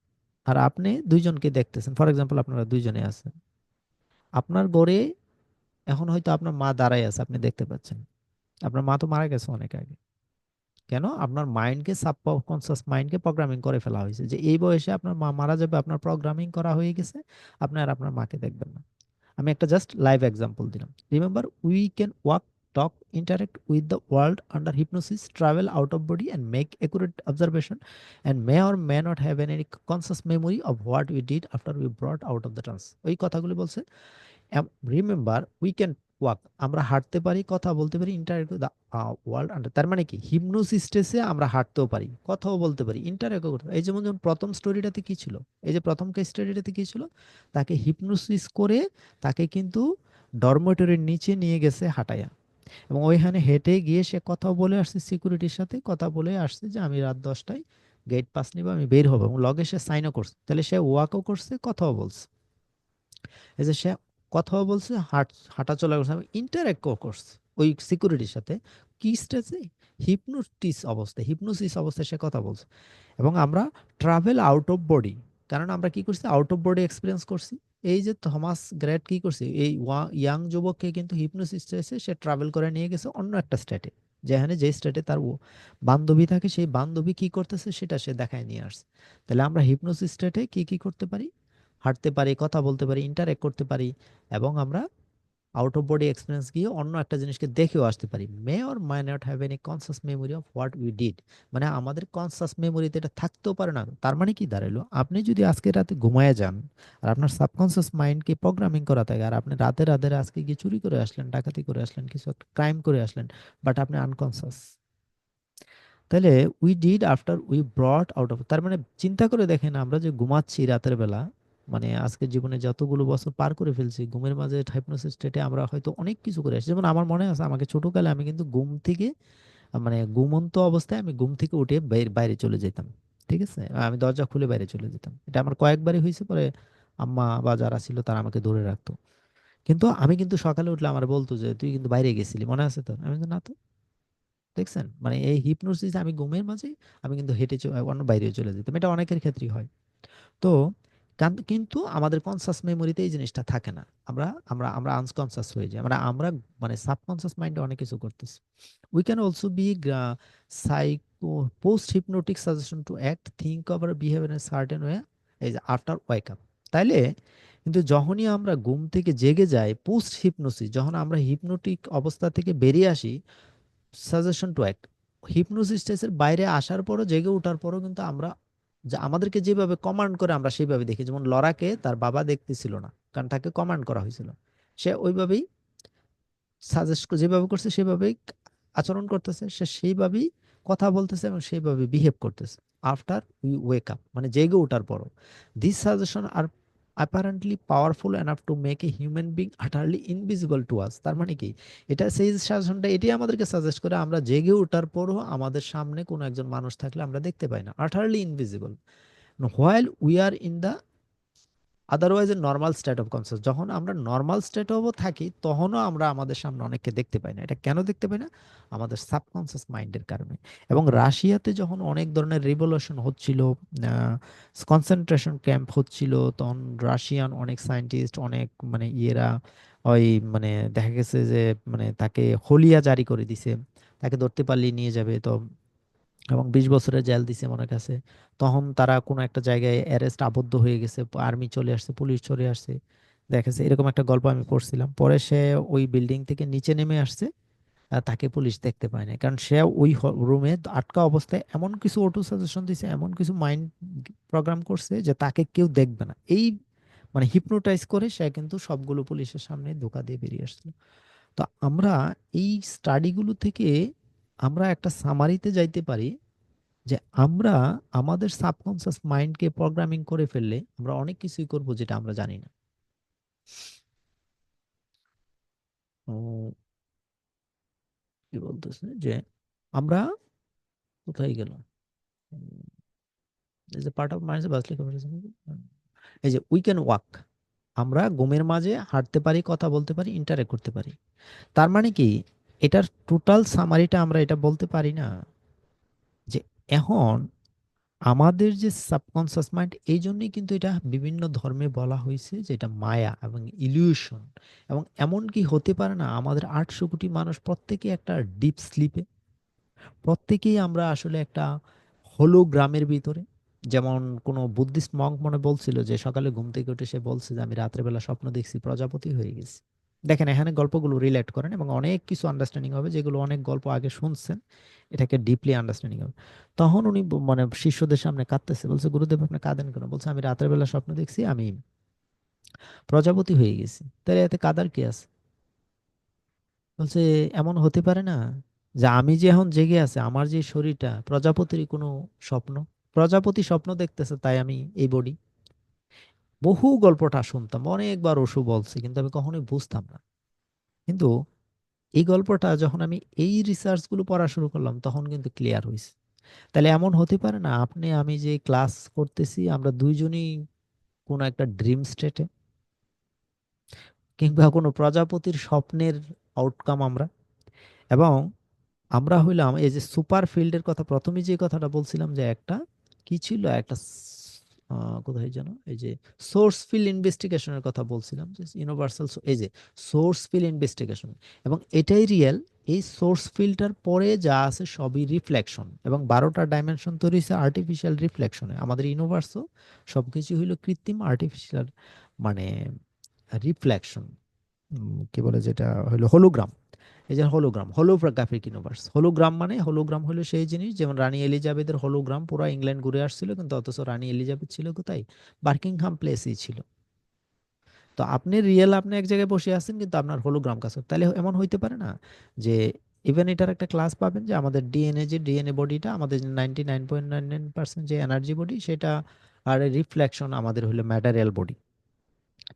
আর আপনি দুইজনকে দেখতেছেন। ফর এক্সাম্পল আপনারা দুইজনে আছেন, আপনার ঘরে এখন হয়তো আপনার মা দাঁড়ায় আছে, আপনি দেখতে পাচ্ছেন। আপনার মা তো মারা গেছে অনেক আগে। কেন? আপনার মাইন্ডকে, সাবকনসিয়াস মাইন্ডকে প্রোগ্রামিং করে ফেলা হয়েছে যে এই বয়সে আপনার মা মারা যাবে, আপনার প্রোগ্রামিং করা হয়ে গেছে, আপনি আর আপনার মাকে দেখবেন না। আমি একটা জাস্ট লাইভ এক্সাম্পল দিলাম। Remember, we can walk, talk, interact with the world under hypnosis, travel out of body and make accurate observation, and may or may not have any conscious memory of what we did after we brought out of the trance. ওই কথাগুলো বলছে। রিমেম্বার, উই ক্যান ওয়াক, আমরা হাঁটতে পারি, কথা বলতে পারি, ইন্টারেক্ট দ্য ওয়ার্ল্ড আন্ডার। তার মানে কি, হিপনোসিস স্টেজে আমরা হাঁটতেও পারি, কথাও বলতে পারি, ইন্টারেক্টও করতে পারি। এই যেমন যেমন প্রথম স্টোরিটাতে কি ছিল, এই যে প্রথম কেস স্টোরিটাতে কি ছিল, তাকে হিপনোসিস করে তাকে কিন্তু ডরমেটরির নিচে নিয়ে গেছে হাঁটায়া, এবং ওইখানে হেঁটে গিয়ে সে কথা বলে আসছে, সিকিউরিটির সাথে কথা বলে আসছে যে আমি রাত 10টায় গেট পাস নিব, আমি বের হবো, এবং লগে সে সাইনও করছে। তাহলে সে ওয়াকও করছে, কথাও বলছে। এই যে সে কথাও বলছে, হাঁটা চলা করছে, ইন্টারেক্টও করছে ওই সিকিউরিটির সাথে। কি স্টেজে? হিপনোসিস অবস্থায় সে কথা বলছে। এবং আমরা ট্রাভেল আউট অফ বডি, কারণ আমরা কি করছি, আউট অফ বডি এক্সপিরিয়েন্স করছি। এই যে থমাস গ্রেট কি করছে, এই ইয়াং যুবককে কিন্তু হিপনোসিস স্টেজে সে ট্রাভেল করে নিয়ে গেছে অন্য একটা স্টেটে, যেখানে যে স্টেটে তার বান্ধবী থাকে, সেই বান্ধবী কি করতেছে সেটা সে দেখায় নিয়ে আসছে। তাহলে আমরা হিপনোসিস স্টেটে কি কি করতে পারি, হাঁটতে পারি, কথা বলতে পারি, ইন্টারেক্ট করতে পারি, এবং আমরা আউট অফ বডি এক্সপিরিয়েন্স গিয়ে অন্য একটা জিনিসকে দেখেও আসতে পারি। মে or my not have any conscious memory of what we did, মানে আমাদের কনসাস মেমোরিতে এটা থাকতেও পারে না। তার মানে কি দাঁড়ালো, আপনি যদি আজকে রাতে ঘুমায় যান আর আপনার সাবকনসিয়াস মাইন্ডকে প্রোগ্রামিং করা থাকে, আর আপনি রাতে রাতে আজকে গিয়ে চুরি করে আসলেন, ডাকাতি করে আসলেন, কিছু একটা ক্রাইম করে আসলেন, বাট আপনি আনকনসাস, তাহলে we did after we ব্রট out of, তার মানে চিন্তা করে দেখেন, আমরা যে ঘুমাচ্ছি রাতের বেলা, মানে আজকে জীবনে যতগুলো বছর পার করে ফেলছি ঘুমের মাঝে হাইপনোসিস স্টেটে, আমরা হয়তো অনেক কিছু করে আসছি। যেমন আমার মনে আছে, আমাকে ছোটকালে আমি কিন্তু ঘুম থেকে, মানে ঘুমন্ত অবস্থায় আমি ঘুম থেকে উঠে বাইরে চলে যেতাম। ঠিক আছে, আমি দরজা খুলে বাইরে চলে যেতাম, এটা আমার কয়েকবারই হয়েছে। পরে আম্মা বা যারা ছিল তারা আমাকে ধরে রাখতো। কিন্তু আমি কিন্তু সকালে উঠলে আমার বলতো যে তুই কিন্তু বাইরে গেছিলি, মনে আছে তোর? আমি বললাম, না তো। দেখছেন, মানে এই হিপনোসিস, আমি ঘুমের মাঝে আমি কিন্তু অন্য বাইরে চলে যেতাম, এটা অনেকের ক্ষেত্রেই হয়। তো কিন্তু আমাদের কনসাস মেমোরিতে এই জিনিসটা থাকে না, আমরা আমরা আমরা আনকনসাস হয়ে যাই, মানে সাবকনসাস মাইন্ডে অনেক কিছু করতেছি। We can also be psycho post hypnotic suggestion to act, think over behaviour in certain way এই যে আফটার ওয়েক আপ। তাইলে কিন্তু যখনই আমরা ঘুম থেকে জেগে যাই, পোস্ট হিপনোসিস, যখন আমরা হিপনোটিক অবস্থা থেকে বেরিয়ে আসি, সাজেশন টু অ্যাক্ট, হিপনোসিস স্টেজের বাইরে আসার পরও, জেগে ওঠার পরও কিন্তু আমরা, যে আমাদেরকে যেভাবে কমান্ড করে আমরা সেইভাবে দেখি। যেমন লরাকে তার বাবা দেখতেছিল না, কারণ তাকে কমান্ড করা হয়েছিল, সে ওইভাবেই সাজেস্ট, যেভাবে করছে সেভাবেই আচরণ করতেছে, সে সেইভাবেই কথা বলতেছে এবং সেইভাবে বিহেভ করতেছে আফটার উই ওয়েক আপ, মানে জেগে ওঠার পরও। This suggestion are apparently powerful enough to make a human being utterly invisible to us. তার মানে কি, এটা সেই সাজেশনটা এটাই আমাদেরকে সাজেস্ট করে, আমরা জেগে ওঠার পরও আমাদের সামনে কোনো একজন মানুষ থাকলে আমরা দেখতে পাই না, আটারলি invisible, while we are in the otherwise A normal state of conscious. যখন আমরা নর্মাল স্টেট অফ থাকি তখনও আমরা আমাদের সামনে অনেককে দেখতে পাই না। এটা কেন দেখতে পাই না? আমাদের সাবকনসিয়াস মাইন্ডের কারণে। এবং রাশিয়াতে যখন অনেক ধরনের রিভলিউশন হচ্ছিল, কনসেন্ট্রেশন ক্যাম্প হচ্ছিল, তখন রাশিয়ান অনেক সায়েন্টিস্ট, অনেক মানে ইয়েরা, ওই মানে দেখা গেছে যে মানে তাকে হলিয়া জারি করে দিছে, তাকে ধরতে পারলেই নিয়ে যাবে। তো এবং 20 বছরের জেল দিছে মনে কাছে। তখন তারা কোনো একটা জায়গায় অ্যারেস্ট, আবদ্ধ হয়ে গেছে, আর্মি চলে আসছে, পুলিশ চলে আসছে, দেখেছে এরকম একটা গল্প আমি পড়ছিলাম। পরে সে ওই বিল্ডিং থেকে নিচে নেমে আসছে, তাকে পুলিশ দেখতে পায় না, কারণ সে ওই রুমে আটকা অবস্থায় এমন কিছু অটো সাজেশন দিছে, এমন কিছু মাইন্ড প্রোগ্রাম করছে যে তাকে কেউ দেখবে না, এই মানে হিপনোটাইজ করে সে কিন্তু সবগুলো পুলিশের সামনে ধোকা দিয়ে বেরিয়ে আসছিল। তো আমরা এই স্টাডিগুলো থেকে আমরা একটা সামারিতে যাইতে পারি, যে আমরা আমাদের সাবকনসিয়াস মাইন্ডকে প্রোগ্রামিং করে ফেললে আমরা অনেক কিছুই করব যেটা আমরা জানি না। ও, কি বলতেছে যে আমরা কোথায় গেল, এই যে পার্ট অফ মাইন্ড বাসলি, এই যে উই ক্যান ওয়াক, আমরা ঘুমের মাঝে হাঁটতে পারি, কথা বলতে পারি, ইন্টারেক্ট করতে পারি। তার মানে কি, এটার টোটাল সামারিটা আমরা এটা বলতে পারি না যে এখন আমাদের যে সাবকনসিয়াস মাইন্ড, এই জন্যই কিন্তু এটা বিভিন্ন ধর্মে বলা হয়েছে যে এটা মায়া এবং ইলিউশন। এবং এমন কি হতে পারে না, আমাদের 800 কোটি মানুষ প্রত্যেকে একটা ডিপ স্লিপে, প্রত্যেকেই আমরা আসলে একটা হোলোগ্রামের ভিতরে। যেমন কোনো বুদ্ধিস্ট মঙ্ক মনে বলছিল যে সকালে ঘুম থেকে উঠে সে বলছে যে আমি রাত্রেবেলা স্বপ্ন দেখছি প্রজাপতি হয়ে গেছি। দেখেন এখানে গল্পগুলো রিলেট করেন এবং অনেক কিছু আন্ডারস্ট্যান্ডিং হবে, যেগুলো অনেক গল্প আগে শুনছেন, এটাকে ডিপলি আন্ডারস্ট্যান্ডিং হবে। তখন উনি মানে শিষ্যদের সামনে কাঁদতেছে, বলছে গুরুদেব আপনি কাঁদেন কেন? বলছে আমি রাতের বেলা স্বপ্ন দেখছি আমি প্রজাপতি হয়ে গেছি। তাহলে এতে কাদার কি আছে? বলছে এমন হতে পারে না যে আমি যে এখন জেগে আছে, আমার যে শরীরটা প্রজাপতির কোনো স্বপ্ন, প্রজাপতি স্বপ্ন দেখতেছে তাই আমি এই বডি। বহু গল্পটা শুনতাম, অনেকবার ওষু বলছে, কিন্তু আমি কখনোই বুঝতাম না। কিন্তু এই গল্পটা যখন আমি এই রিসার্চ গুলো পড়া শুরু করলাম তখন কিন্তু ক্লিয়ার হয়েছে। তাহলে এমন হতে পারে না আপনি আমি যে ক্লাস করতেছি আমরা দুইজনই কোনো একটা ড্রিম স্টেটে, কিংবা কোনো প্রজাপতির স্বপ্নের আউটকাম আমরা। এবং আমরা হইলাম এই যে সুপার ফিল্ডের কথা প্রথমে যে কথাটা বলছিলাম, যে একটা কি ছিল একটা কোথায় যেন এই যে সোর্স ফিল্ড ইনভেস্টিগেশনের কথা বলছিলাম, যে ইউনিভার্সাল এই যে সোর্স ফিল্ড ইনভেস্টিগেশন। এবং এটাই রিয়েল। এই সোর্স ফিল্টার পরে যা আছে সবই রিফ্লেকশন, এবং 12টা ডাইমেনশন তৈরি হয়েছে আর্টিফিশিয়াল রিফ্লেকশনে। আমাদের ইউনিভার্সও সবকিছু হইলো কৃত্রিম আর্টিফিশিয়াল, মানে রিফ্লেকশন, কি বলে যেটা হলো হলোগ্রাম। এই যে হোলোগ্রাম, হোলোগ্রাফিক ইউনিভার্স। হোলোগ্রাম মানে হোলোগ্রাম হলো সেই জিনিস, যেমন রানী এলিজাবেথের হোলোগ্রাম পুরো ইংল্যান্ড ঘুরে আসছিল, কিন্তু অথচ রানী এলিজাবেথ ছিল কোথায়? বার্কিংহাম প্লেসেই ছিল। তো আপনি রিয়েল আপনি এক জায়গায় বসে আছেন, কিন্তু আপনার হোলোগ্রাম কাছে। তাহলে এমন হইতে পারে না যে ইভেন এটার একটা ক্লাস পাবেন, যে আমাদের ডিএনএ, যে ডিএনএ বডিটা আমাদের 99.99% যে এনার্জি বডি সেটা, আর রিফ্লেকশন আমাদের হলো ম্যাটেরিয়াল বডি।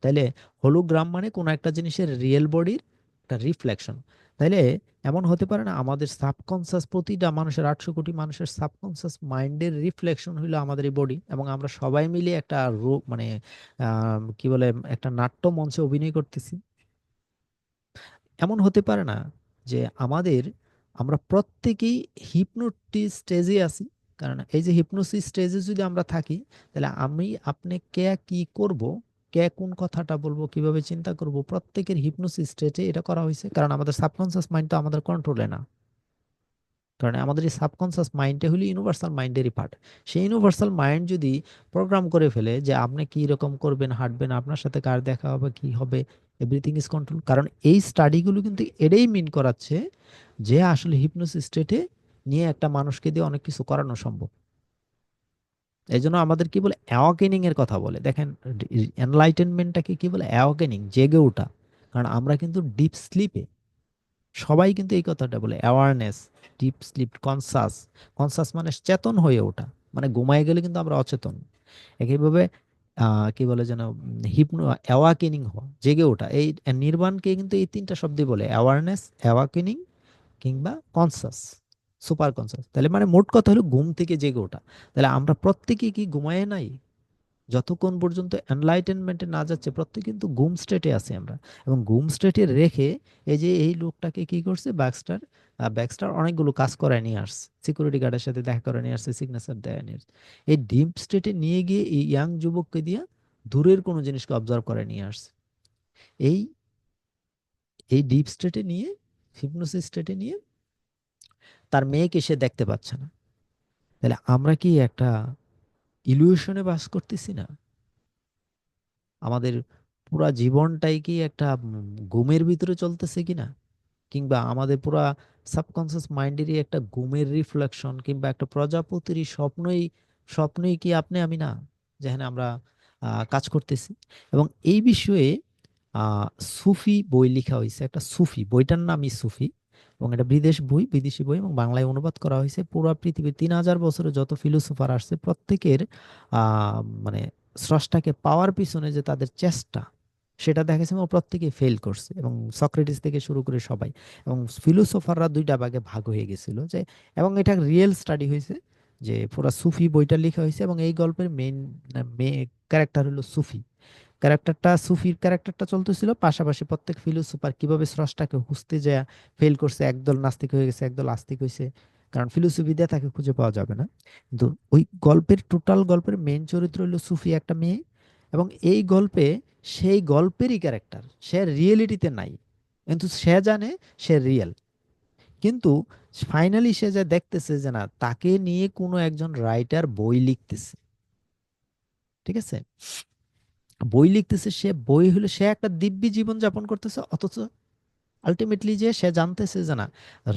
তাইলে হলোগ্রাম মানে কোনো একটা জিনিসের রিয়েল বডির একটা রিফ্লেকশন। তাইলে এমন হতে পারে না আমাদের সাবকনসিয়াস, প্রতিটা মানুষের 800 কোটি মানুষের সাবকনসিয়াস মাইন্ডের রিফ্লেকশন হইলো আমাদের এই বডি, এবং আমরা সবাই মিলে একটা রূপ মানে কি বলে একটা নাট্য মঞ্চে অভিনয় করতেছি। এমন হতে পারে না যে আমরা প্রত্যেকেই হিপনোটিস স্টেজে আছি? কারণ এই যে হিপনোসিস স্টেজে যদি আমরা থাকি, তাহলে আমি আপনি কে কি করব, কে কোন কথাটা বলবো, কিভাবে চিন্তা করব, প্রত্যেকের হিপনোসিস স্টেজে এটা করা হয়েছে। কারণ আমাদের সাবকনসিয়াস মাইন্ড তো আমাদের কন্ট্রোলে না। কারণ আমাদের এই সাবকনসিয়াস মাইন্ডটা হলো ইউনিভার্সাল মাইন্ডেরই পার্ট। সেই ইউনিভার্সাল মাইন্ড যদি প্রোগ্রাম করে ফেলে যে আপনি কি রকম করবেন, হাঁটবেন, আপনার সাথে কার দেখা হবে, কি হবে, এভরিথিং ইজ কন্ট্রোল। কারণ এই স্টাডিগুলো কিন্তু এটাই মিন করাচ্ছে যে আসলে হিপনোসিস স্টেটে নিয়ে একটা মানুষকে দিয়ে অনেক কিছু করানো সম্ভব। এই জন্য আমাদের কি বলে অ্যাওয়াকেনিং এর কথা বলে, দেখেন এনলাইটেনমেন্টটাকে কি বলে? অ্যাওয়াকেনিং, জেগে ওঠা। কারণ আমরা কিন্তু ডিপ স্লিপে, সবাই কিন্তু এই কথাটা বলে awareness, deep sleep, conscious. Conscious মানে চেতন হয়ে ওঠা, মানে ঘুমায় গেলে কিন্তু আমরা অচেতন। একইভাবে কি বলে যেন, হিপনো অ্যাওয়াকেনিং হওয়া, জেগে ওঠা। এই নির্বাণকে কিন্তু এই তিনটা শব্দই বলে, অ্যাওয়ারনেস, অ্যাওয়াকেনিং, কিংবা কনসাস, সুপার কনসাস। তাহলে মানে মোট কথা হলো ঘুম থেকে জেগে ওঠা। তাহলে আমরা প্রত্যেকে কি ঘুমায় নাই? যতক্ষণ পর্যন্ত এনলাইটেনমেন্টে না যাচ্ছে প্রত্যেক কিন্তু ঘুম স্টেটে আছি আমরা। এবং ঘুম স্টেটে রেখে এই যে এই লোকটাকে কি করছে ব্যাক্সটার, ব্যাক্সটার অনেকগুলো কাজ করায় নিয়ে আসছে, সিকিউরিটি গার্ডের সাথে দেখা করে নিয়ে আসছে, সিগনেচার দেয় নিয়ে আসছে। এই ডিপ স্টেটে নিয়ে গিয়ে এই ইয়াং যুবককে দিয়ে দূরের কোনো জিনিসকে অবজার্ভ করে নিয়ে আসছে। এই এই ডিপ স্টেটে নিয়ে, হিপনোসিস স্টেটে নিয়ে তার মেয়েকে সে দেখতে পাচ্ছে না। তাহলে আমরা কি একটা ইলিউশনে বাস করতেছি না? আমাদের পুরা জীবনটাই কি একটা ঘুমের ভিতরে চলতেছে কিনা? কিংবা আমাদের পুরা সাবকনসিয়াস মাইন্ডেরই একটা ঘুমের রিফ্লেকশন, কিংবা একটা প্রজাপতির স্বপ্নই, স্বপ্নই কি আপনি আমি না, যেখানে আমরা কাজ করতেছি। এবং এই বিষয়ে আহ সুফি বই লেখা হয়েছে, একটা সুফি বইটার নামই সুফি। এবং এটা বিদেশি বই, এবং বাংলায় অনুবাদ করা হয়েছে। পুরো পৃথিবীর 3000 বছরে যত ফিলোসোফার আসছে প্রত্যেকের মানে স্রষ্টাকে পাওয়ার পিছনে যে তাদের চেষ্টা, সেটা দেখেছে, এবং প্রত্যেকে ফেল করছে, এবং সক্রেটিস থেকে শুরু করে সবাই। এবং ফিলোসোফাররা দুইটা ভাগে ভাগ হয়ে গেছিল যে, এবং এটা রিয়েল স্টাডি হয়েছে, যে পুরা সুফি বইটা লেখা হয়েছে। এবং এই গল্পের মেইন ক্যারেক্টার হলো সুফি ক্যারেক্টারটা, সুফির ক্যারেক্টারটা চলতেছিল, পাশাপাশি প্রত্যেক ফিলোসোফার কিভাবে স্রষ্টাকে খুঁজতে যায় ফেল করছে, একদল নাস্তিক হয়ে গেছে, একদল আস্তিক হয়েছে, কারণ ফিলোসফি দিয়ে তাকে খুঁজে পাওয়া যাবে না। কিন্তু ওই গল্পের, টোটাল গল্পের মেইন চরিত্র হলো সুফি, একটা মেয়ে। এবং এই গল্পে সেই গল্পেরই ক্যারেক্টার, সে রিয়েলিটিতে নাই, কিন্তু সে জানে সে রিয়েল। কিন্তু ফাইনালি সে যা দেখতেছে যে না, তাকে নিয়ে কোনো একজন রাইটার বই লিখতেছে, ঠিক আছে, বই লিখতেছে, সে বই হলো সে একটা দিব্যি জীবন যাপন করতেছে, অথচ আলটিমেটলি যে সে জানতেছে যে না,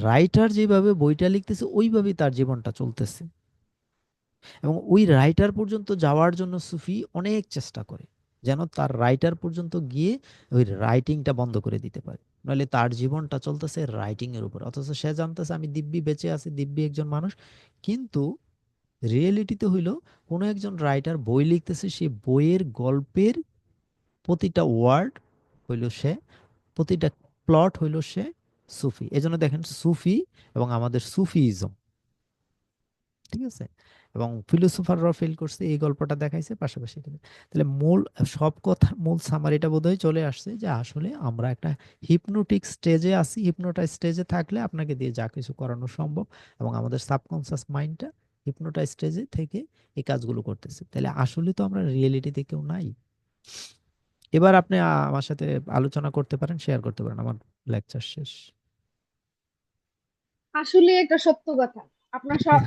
রাইটার যেভাবে বইটা লিখতেছে ওইভাবেই তার জীবনটা চলতেছে। এবং ওই রাইটার পর্যন্ত যাওয়ার জন্য সুফি অনেক চেষ্টা করে, যেন তার রাইটার পর্যন্ত গিয়ে ওই রাইটিংটা বন্ধ করে দিতে পারে। নইলে তার জীবনটা চলতেছে রাইটিং এর উপর, অথচ সে জানতেছে আমি দিব্যি বেঁচে আছি, দিব্যি একজন মানুষ। কিন্তু রিয়েলিটিতে হইলো কোনো একজন রাইটার বই লিখতেছে, সেই বইয়ের গল্পের প্রতিটা ওয়ার্ড হইল সে, প্রতিটা প্লট হইল সে সুফি। এজন্য দেখেন সুফি এবং আমাদের সুফিইজম, ঠিক আছে, এবং ফিলোসোফাররাও ফেল করছে, এই গল্পটা দেখাইছে পাশাপাশি এখানে। তাহলে মূল সব কথা, মূল সামারিটা বোধহয় চলে আসছে যে আসলে আমরা একটা হিপনোটিক স্টেজে আছি। হিপনোটাইজ স্টেজে থাকলে আপনাকে দিয়ে যা কিছু করানো সম্ভব, এবং আমাদের সাবকনসিয়াস মাইন্ডটা হিপনোটাইজ স্টেজে থেকে এই কাজগুলো করতেছে। তাহলে আসলে তো আমরা রিয়েলিটিতে কেউ নাই। এবার আপনি আমার সাথে আলোচনা করতে পারেন, শেয়ার করতে পারেন, আমার লেকচার শেষ। আসলে একটা সত্য কথা।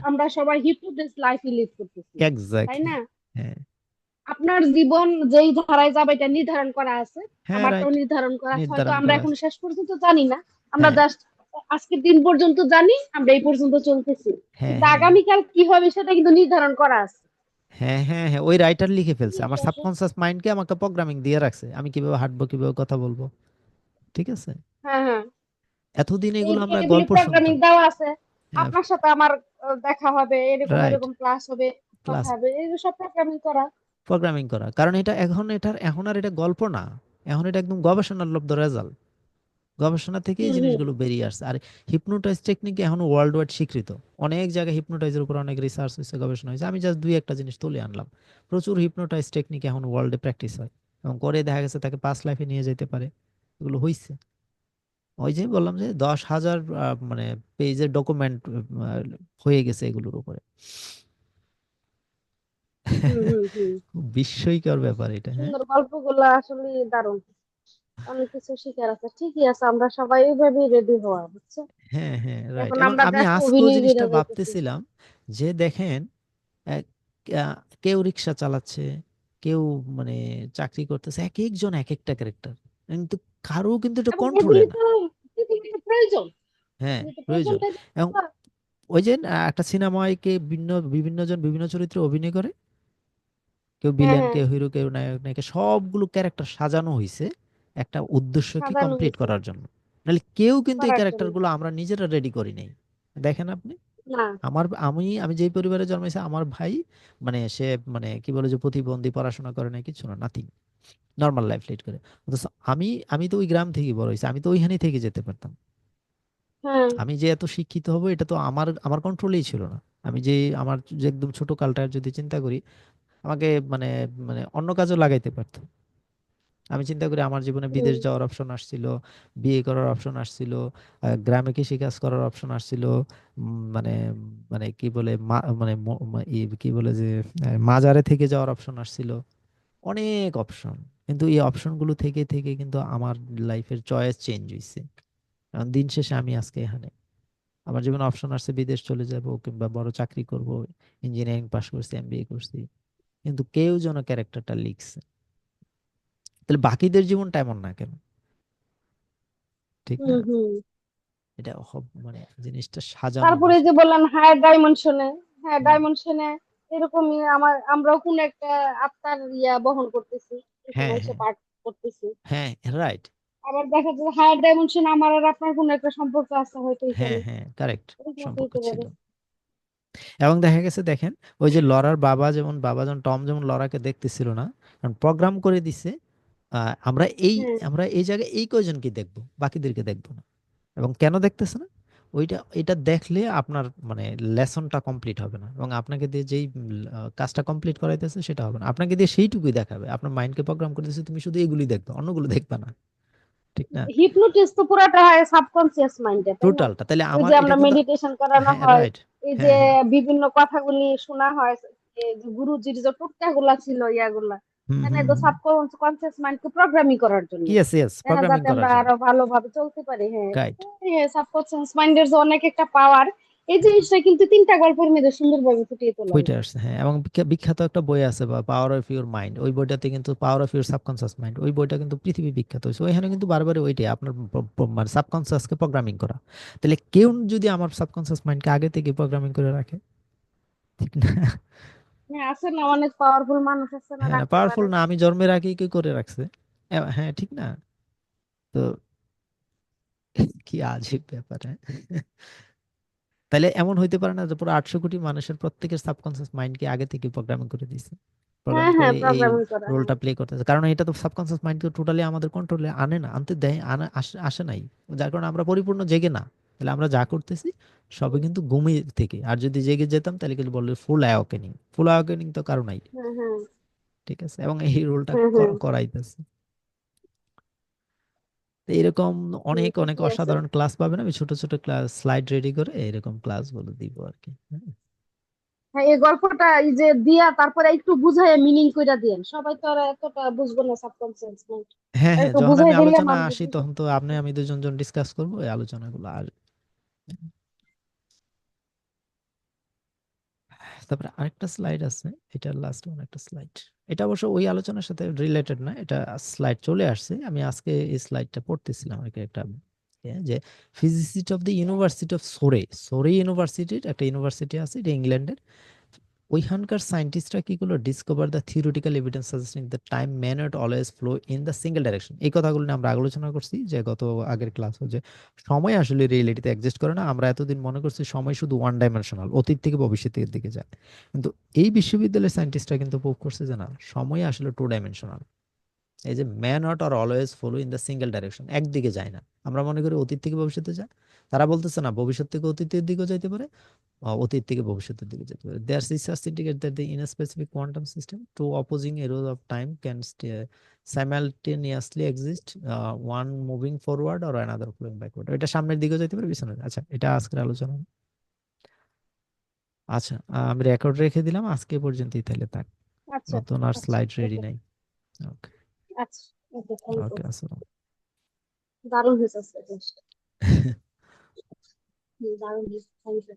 আমরা সবাই হিপনোটিস লাইফই লিড করতেছি, তাই এক্স্যাক্টলি। না? হ্যাঁ, আপনার জীবন যেই ধারায় যাবে এটা নির্ধারণ করা আছে, হ্যাঁ, আমারটাও রাইট, নির্ধারণ করা আছে। হয়তো নির্ধারণ আমরা করা এখন আছে। শেষ পর্যন্ত জানি না, আমরা হ্যাঁ, জাস্ট আজকের দিন পর্যন্ত জানি, আমরা এই পর্যন্ত চলতেছি। হ্যাঁ, কিন্তু হ্যাঁ, আগামীকাল কি হবে সেটা কিন্তু নির্ধারণ করা আছে। হ্যাঁ, হ্যাঁ, হ্যাঁ, ওই রাইটার লিখে ফেলছে, ঠিক আমার আছে। সাবকনসিয়াস মাইন্ডকে আমাকে প্রোগ্রামিং দিয়ে রাখছে, আমি কিভাবে হাঁটবো, কিভাবে কথা বলবো। ঠিক আছে, হ্যাঁ, হ্যাঁ। এতদিন এই এগুলো আমরা এগুলি গল্প প্রোগ্রামিং শুনতাম। দেওয়া আছে। হ্যাঁ, আপনার সাথে আমার দেখা হবে, এরকম রাইট, এরকম ক্লাস হবে, কথা ক্লাস, হবে, এগুলো সব প্রোগ্রামিং করা। প্রোগ্রামিং করা, কারণ এটা এখন, এখন আর এটা গল্প না, এখন এটা একদম গবেষণার লব্ধ রেজাল্ট। গবেষণা থেকে এই হুম, হুম। জিনিসগুলো বেরিয়ে আসছে। আর হিপনোটাইজ টেকনিক এখন ওয়ার্ল্ড ওয়াইড স্বীকৃত। অনেক জায়গায় হিপনোটাইজের উপর অনেক রিসার্চ হয়েছে, গবেষণা হয়েছে। আমি জাস্ট দুই একটা জিনিস তুলে আনলাম। প্রচুর হিপনোটাইজ টেকনিক এখন ওয়ার্ল্ডে প্র্যাকটিস হয়, এবং করে দেখা গেছে তাকে পাস লাইফে নিয়ে যেতে পারে। এগুলো হয়েছে। ওই যে বললাম যে 10,000 মানে পেজের ডকুমেন্ট হয়ে গেছে এগুলোর উপরে। হুম, হুম, হুম। খুব বিস্ময়কর ব্যাপার এটা, হ্যাঁ। সুন্দর গল্পগুলো আসলে দারুণ। অনেক কিছু শিখার আছে। ঠিকই আছে, আমরা সবাই এইভাবেই রেডি হওয়া, বুঝছো? হ্যাঁ, হ্যাঁ, রাইট। এখন এবং আমরা আমি জাস্ট আজকেও অভিনয় করে জিনিসটা যাইতেছি। ভাবতেছিলাম যে দেখেন, এক, কেউ রিক্সা চালাচ্ছে, কেউ মানে চাকরি করতেছে, এক একজন এক একটা ক্যারেক্টার, কিন্তু কারো কিন্তু এটা এবং কন্ট্রোলে এগুলি না। তো পৃথিবীতে প্রয়োজন। হ্যাঁ, এগুলি তো প্রয়োজন। প্রয়োজনটাই এবং দরকার। ওই যে একটা সিনেমায় কে ভিন্ন বিভিন্ন জন বিভিন্ন চরিত্রে অভিনয় করে, কেউ হ্যাঁ, ভিলেন, হ্যাঁ। কেউ হিরো, কেউ নায়ক নায়িকা, সবগুলো ক্যারেক্টার সাজানো হয়েছে একটা উদ্দেশ্যকে সাজানো কমপ্লিট হয়েছে করার জন্য। নাহলে কেউ কিন্তু এই করার জন্য। ক্যারেক্টারগুলো আমরা নিজেরা রেডি করি নাই। দেখেন আপনি, না। আমি যেই পরিবারে জন্মেছি, আমার ভাই মানে সে মানে কি বলে যে প্রতিবন্ধী, পড়াশোনা করে না, কিছু না, নাথিং, নর্মাল লাইফ লিড করে। অথচ আমি আমি তো ওই গ্রাম থেকে বড় হয়েছি, আমি তো ওইখানেই থেকে যেতে পারতাম। হ্যাঁ। আমি যে এত শিক্ষিত হব এটা তো আমার আমার কন্ট্রোলেই ছিল না। আমি যে আমার যে একদম ছোট কালটা যদি চিন্তা করি, আমাকে মানে মানে অন্য কাজও লাগাইতে পারতো। আমি চিন্তা করি আমার জীবনে হুম। বিদেশ যাওয়ার অপশন আসছিল, বিয়ে করার অপশন আসছিল, গ্রামে কৃষিকাজ করার অপশন আসছিল, মানে মানে কি বলে মানে কি বলে যে মাজারে থেকে যাওয়ার অপশন আসছিল, অনেক অপশন। কিন্তু এই অপশনগুলো থেকে থেকে কিন্তু আমার লাইফের চয়েস চেঞ্জ হয়েছে। কারণ দিন শেষে আমি আজকে এখানে, আমার জীবনে অপশন আসছে বিদেশ চলে যাব, কিংবা বড় চাকরি করব, ইঞ্জিনিয়ারিং পাশ করছি, এমবিএ করছি, কিন্তু কেউ যেন ক্যারেক্টারটা লিখছে। তাহলে বাকিদের জীবনটা এমন না কেন? ঠিক হুম, না? হুম। এটা মানে জিনিসটা সাজানো তারপরে হয়েছে। যে বললাম হায়ার ডাইমেনশনে, হ্যাঁ হুম। ডাইমেনশনে এরকমই আমরাও কোন একটা আত্মার বহন করতেছি, এখানে হ্যাঁ, এসে হ্যাঁ, পাঠ করতেছি। হ্যাঁ, রাইট। আবার দেখা যাচ্ছে হায়ার ডাইমেনশন আমার আর আপনার কোন একটা সম্পর্ক আছে হয়তো হ্যাঁ, এখানে। হ্যাঁ, কারেক্ট, এরকম সম্পর্ক হইতে ছিল। পারে। এবং দেখা গেছে দেখেন, ওই যে লরার বাবা, যেমন বাবা যেমন টম যেমন লরাকে দেখতেছিল না, কারণ প্রোগ্রাম করে দিছে আমরা হ্যাঁ। আমরা এই জায়গায় এই কয়জনকে দেখবো, বাকিদেরকে দেখবো না। এবং কেন দেখতেছে না? ওইটা, এটা দেখলে আপনার মানে লেসনটা কমপ্লিট হবে না, এবং আপনাকে দিয়ে যেই কাজটা কমপ্লিট করাইতেছে সেটা হবে না, আপনাকে দিয়ে সেইটুকুই দেখাবে। আপনার মাইন্ডকে প্রোগ্রাম করে দিচ্ছে তুমি শুধু এগুলি দেখবে, অন্যগুলো দেখবে না। ঠিক না? হিপনোটিস তো পুরাটা হয় সাবকনসিয়াস মাইন্ডে, তাই না? টোটালটা তাহলে ওই আমার যে এটা আমরা কিন্তু, মেডিটেশন করানো হ্যাঁ, হয়, রাইট, এই যে হ্যাঁ, হ্যাঁ, বিভিন্ন কথাগুলি শোনা হয়, এই যে গুরুজির যে টোটকা গুলা ছিল, ইয়াগুলা হুম, মানে হুম, তো হুম, সাবকনসিয়াস মাইন্ডকে প্রোগ্রামিং করার জন্য, ইয়েস, ইয়েস, তাই না? প্রোগ্রামিং যাতে করার আমরা জন্য, আরো ভালোভাবে চলতে পারি। হ্যাঁ। রাইট। হ্যাঁ, সাবকনসিয়াস মাইন্ডের যে অনেক একটা পাওয়ার, এই জিনিসটা কিন্তু তিনটা গল্পের মধ্যে সুন্দরভাবে ফুটিয়ে তোলা বইটা হয়েছে। আসছে, হ্যাঁ। এবং বিখ্যাত একটা বই আছে, বা পাওয়ার অফ ইউর মাইন্ড, ওই বইটাতে কিন্তু power of your subconscious mind, ওই বইটা কিন্তু পৃথিবী বিখ্যাত হয়েছে। ওইখানে কিন্তু বারবার ওইটাই আপনার মানে সাবকনসিয়াসকে প্রোগ্রামিং করা। তাহলে কেউ যদি আমার সাবকনসিয়াস মাইন্ডকে আগে থেকে প্রোগ্রামিং করে রাখে, ঠিক না? হ্যাঁ, আছে না অনেক পাওয়ারফুল মানুষ আছে না, হ্যাঁ, রাখতে পাওয়ারফুল পারে। না, আমি জন্মের আগেই কি করে রাখছে। হ্যাঁ, ঠিক না? তো কি আজীব ব্যাপার, হ্যাঁ? তাহলে এমন হইতে পারে না যে পুরো 800 কোটি মানুষের প্রত্যেকের সাবকনসিয়াস মাইন্ডকে আগে থেকে প্রোগ্রামিং করে দিয়েছে, প্রোগ্রাম হ্যাঁ করে হ্যাঁ, এই প্রোগ্রামিং করা, হ্যাঁ। রোলটা প্লে করতেছে, কারণ এটা তো সাবকনসিয়াস মাইন্ডকে টোটালি আমাদের কন্ট্রোলে আনে না, আনতে দেয়, আসে নাই, যার কারণে আমরা পরিপূর্ণ জেগে না। তাহলে আমরা যা করতেছি সবই হুম, কিন্তু ঘুমিয়ে থেকে, আর যদি জেগে যেতাম তাহলে কিন্তু বললে ফুল অ্যাওয়াকেনিং, ফুল অ্যাওয়াকেনিং তো কারণ নাই। হ্যাঁ হ্যাঁ ঠিক আছে, এবং এই রোলটা হ্যাঁ হ্যাঁ। করাইতেছে। তো এরকম অনেক অনেক ঠিকই আছে। অসাধারণ ক্লাস পাবেন, আমি ছোট ছোট ক্লাস স্লাইড রেডি করে এরকম ক্লাসগুলো দিব আর কি, হ্যাঁ। হ্যাঁ, এই গল্পটা এই যে দিয়া তারপরে একটু বুঝায় মিনিং কইরা দিয়েন, সবাই তো আর এতটা বুঝবো না সাবকনসিয়াস মাইন্ড। হ্যাঁ হ্যাঁ, একটু যখন বুঝাই আমি দিলে আলোচনা মানুষ আসি বুঝবে। তখন তো আপনি আমি দুজন জন ডিসকাস করবো এই আলোচনাগুলো। আর তারপরে আরেকটা স্লাইড আছে, এটা লাস্ট ওয়ান একটা স্লাইড, এটা অবশ্য ওই আলোচনার সাথে রিলেটেড না, এটা স্লাইড চলে আসছে, আমি আজকে এই স্লাইডটা পড়তেছিলাম আর কি, একটা যে physicist of the university of সোরে, সোরে ইউনিভার্সিটির একটা ইউনিভার্সিটি আছে, এটা ইংল্যান্ডের। ওইখানকার সায়েন্টিস্টরা কি করলো, discover the theoretical evidence suggesting the time may not always flow in the single direction. এই কথাগুলো নিয়ে আমরা আলোচনা করছি যে গত আগের ক্লাস, যে সময় আসলে রিয়েলিটিতে এক্সিস্ট করে না, আমরা এতদিন মনে করছি সময় শুধু ওয়ান ডাইমেনশনাল, অতীত থেকে ভবিষ্যতের দিকে যায়। কিন্তু এই বিশ্ববিদ্যালয়ের সায়েন্টিস্টরা কিন্তু প্রুভ করছে যে না, সময় আসলে টু ডাইমেনশনাল। এই যে may not are always follow in the single direction, একদিকে যায় না। আমরা মনে করি অতীত থেকে ভবিষ্যতে যায়, তারা বলতেছে না, ভবিষ্যৎ থেকে অতীতের দিকেও যাইতে পারে, অতীত থেকে ভবিষ্যতের দিকে যেতে পারে। There research indicate that in a specific quantum system two opposing arrows of time can simultaneously exist, one moving forward or another flowing backward. এটা সামনের দিকেও যেতে পারে, পিছনে। আচ্ছা, এটা আজকের আলোচনা। আচ্ছা, আমি রেকর্ড রেখে দিলাম আজকে পর্যন্তই, তাহলে থাক, আচ্ছা নতুন আর আচ্ছা। Slide ready okay. নাই। ওকে। আচ্ছা। ওকে, থ্যাংক ইউ। ওকে, আসসালাম। দারুণ হয়েছে জিনিসটা। দারুণ হয়েছে, থ্যাংক ইউ।